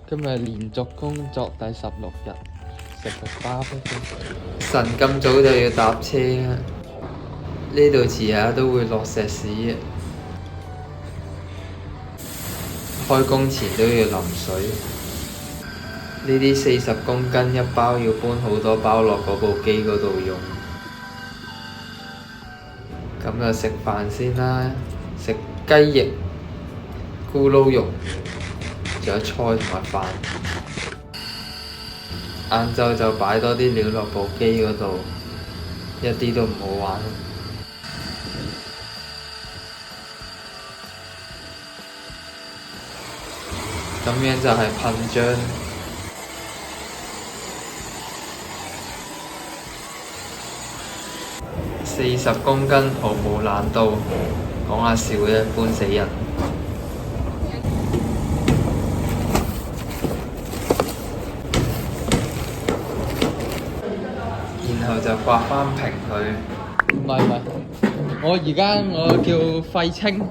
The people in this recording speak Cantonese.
今日連續工作第16日，食個巴菲飛。晨咁早就要搭車啊！呢度遲下都會落石屎嘅，開工前都要淋水。呢啲40公斤一包，要搬好多包落嗰部機嗰度用。咁就食飯先啦，食雞翼、咕嚕肉，仲有菜同埋飯。晏晝就擺多啲料落部機嗰度，一啲都唔好玩。咁樣就係噴漿。40公斤毫無難度，講下笑啫，搬死人。然後就刮返平佢。唔係，我而家叫廢青。